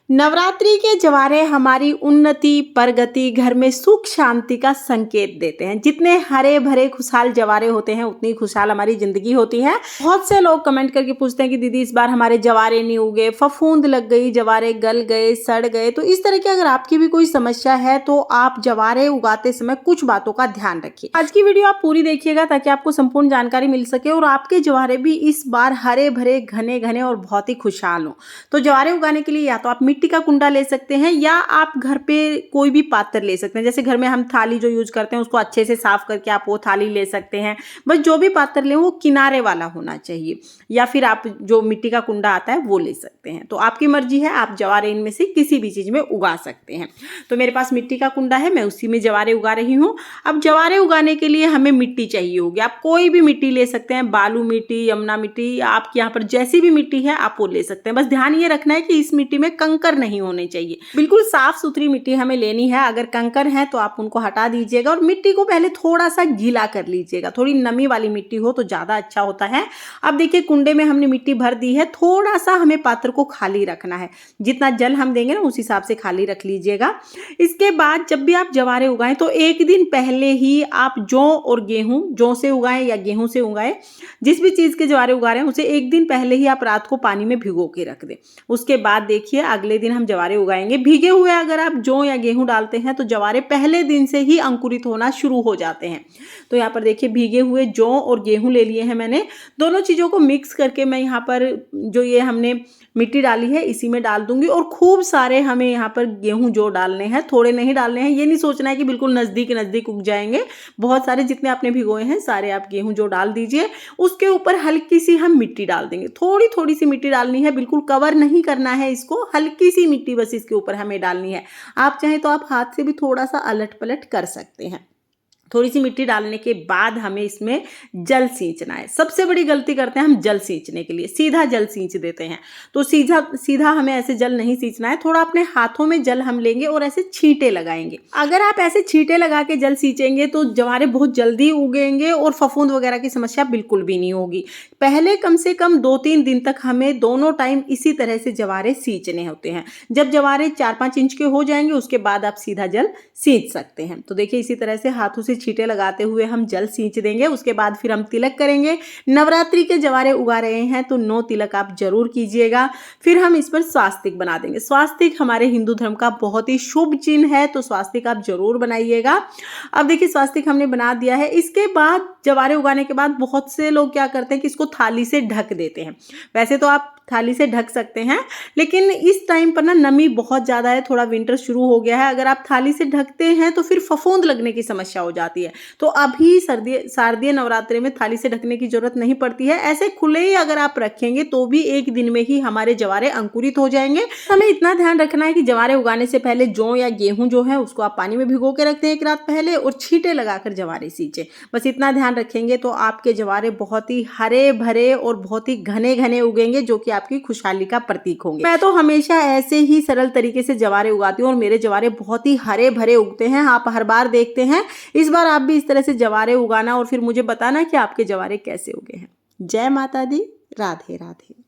नवरात्रि के जवारे हमारी उन्नति, प्रगति, घर में सुख शांति का संकेत देते हैं। जितने हरे भरे खुशहाल जवारे होते हैं उतनी खुशहाल हमारी जिंदगी होती है। बहुत से लोग कमेंट करके पूछते हैं कि दीदी इस बार हमारे जवारे नहीं उगे, फफूंद लग गई, जवारे गल गए, सड़ गए। तो इस तरह की अगर आपकी भी कोई समस्या है तो आप जवारे उगाते समय कुछ बातों का ध्यान रखिए। आज की वीडियो आप पूरी देखिएगा ताकि आपको संपूर्ण जानकारी मिल सके और आपके जवारे भी इस बार हरे भरे, घने घने और बहुत ही खुशहाल हो। तो जवारे उगाने के लिए या तो आप मिट्टी का कुंडा ले सकते हैं या आप घर पे कोई भी पात्र ले सकते हैं। जैसे घर में हम थाली जो यूज करते हैं उसको अच्छे से साफ करके आप वो थाली ले सकते हैं। बस जो भी पात्र लें वो किनारे वाला होना चाहिए, या फिर आप जो मिट्टी का कुंडा आता है वो ले सकते हैं। तो आपकी मर्जी है, आप जवारे इनमें से किसी भी चीज में उगा सकते हैं। तो मेरे पास मिट्टी का कुंडा है, मैं उसी में जवारे उगा रही हूँ। अब जवारे उगाने के लिए हमें मिट्टी चाहिए होगी। आप कोई भी मिट्टी ले सकते हैं, बालू मिट्टी, यमुना मिट्टी, आपके यहाँ पर जैसी भी मिट्टी है आप वो ले सकते हैं। बस ध्यान ये रखना है कि इस मिट्टी में कंकर नहीं होने चाहिए। बिल्कुल साफ सुथरी मिट्टी हमें लेनी है। अगर कंकर है तो आप उनको हटा दीजिएगा और मिट्टी को पहले थोड़ा सा गीला कर लीजिएगा। थोड़ी नमी वाली मिट्टी हो तो ज्यादा अच्छा होता है। अब देखिए कुंडे में हमने मिट्टी भर दी है, थोड़ा सा हमें पात्र को खाली रखना है। जितना जल हम देंगे ना उस हिसाब से खाली रख लीजिएगा। इसके बाद जब भी आप जवारे उगाएं तो एक दिन पहले ही आप जौ और गेहूं, जौ से उगाएं या गेहूं से उगाएं, जिस भी चीज के जवारे उगा रहे हैं उसे एक दिन पहले ही आप रात को पानी में भिगो के रख दें। उसके बाद देखिए अगले दिन हम जवारे उगाएंगे। भीगे हुए अगर आप जौ या गेहूं डालते हैं तो जवारे पहले दिन से ही अंकुरित होना शुरू हो जाते हैं। तो यहाँ पर देखिए भीगे हुए जौ और गेहूं ले लिए हैं मैंने। दोनों चीजों को मिक्स करके मैं यहाँ पर जो ये हमने मिट्टी डाली है इसी में डाल दूंगी और खूब सारे हमें यहाँ पर गेहूं जौ डालने हैं, थोड़े नहीं डालने हैं। ये नहीं सोचना है कि बिल्कुल नजदीक नजदीक उग जाएंगे। बहुत सारे जितने आपने भिगोए हैं सारे आप गेहूं जौ डाल दीजिए। उसके ऊपर हल्की सी हम मिट्टी डाल देंगे, थोड़ी थोड़ी सी मिट्टी डालनी है, बिल्कुल कवर नहीं करना है इसको, हल्की सी मिट्टी बस इसके ऊपर हमें डालनी है। आप चाहें तो आप हाथ से भी थोड़ा सा अलट पलट कर सकते हैं। थोड़ी सी मिट्टी डालने के बाद हमें इसमें जल सींचना है। सबसे बड़ी गलती करते हैं हम जल सींचने के लिए, सीधा जल सींच देते हैं। तो सीधा सीधा हमें ऐसे जल नहीं सींचना है। थोड़ा अपने हाथों में जल हम लेंगे और ऐसे छींटे लगाएंगे। अगर आप ऐसे छींटे लगा के जल सींचेंगे तो जवारे बहुत जल्दी उगेंगे और फफूंद वगैरह की समस्या बिल्कुल भी नहीं होगी। पहले कम से कम 2-3 दिन तक हमें दोनों टाइम इसी तरह से जवारे सींचने होते हैं। जब जवारे 4-5 इंच के हो जाएंगे उसके बाद आप सीधा जल सींच सकते हैं। तो देखिए इसी तरह से हाथों से छींटे लगाते हुए हम जल सींच देंगे। उसके बाद फिर हम तिलक करेंगे। नवरात्रि के जवारे उगा रहे हैं तो 9 तिलक आप जरूर कीजिएगा। फिर हम इस पर स्वास्तिक बना देंगे। स्वास्तिक हमारे हिंदू धर्म का बहुत ही शुभ चिन्ह है, तो स्वास्तिक आप जरूर बनाइएगा। अब देखिए स्वास्तिक हमने बना दिया है। इसके बाद जवारे उगाने के बाद बहुत से लोग क्या करते हैं कि इसको थाली से ढक देते हैं। वैसे तो आप थाली से ढक सकते हैं, लेकिन इस टाइम पर ना नमी बहुत ज़्यादा है, थोड़ा विंटर शुरू हो गया है। अगर आप थाली से ढकते हैं तो फिर फफूंद लगने की समस्या हो जाती है। तो अभी शारदीय नवरात्रि में थाली से ढकने की जरूरत नहीं पड़ती है। ऐसे खुले ही अगर आप रखेंगे तो भी एक दिन में ही हमारे जवारे अंकुरित हो जाएंगे। हमें इतना ध्यान रखना है कि जवारे उगाने से पहले जौ या गेहूं जो है उसको आप पानी में भिगो के रखते हैं एक रात पहले और छींटे लगाकर जवारे सींचे। बस इतना ध्यान रखेंगे तो आपके जवारे बहुत ही हरे भरे और बहुत ही घने घने उगेंगे, जो कि आपकी खुशहाली का प्रतीक होंगे। मैं तो हमेशा ऐसे ही सरल तरीके से जवारे उगाती हूँ और मेरे जवारे बहुत ही हरे भरे उगते हैं। आप हर बार देखते हैं, इस बार आप भी इस तरह से जवारे उगाना और फिर मुझे बताना कि आपके जवारे कैसे उगे हैं। जय माता दी, राधे राधे।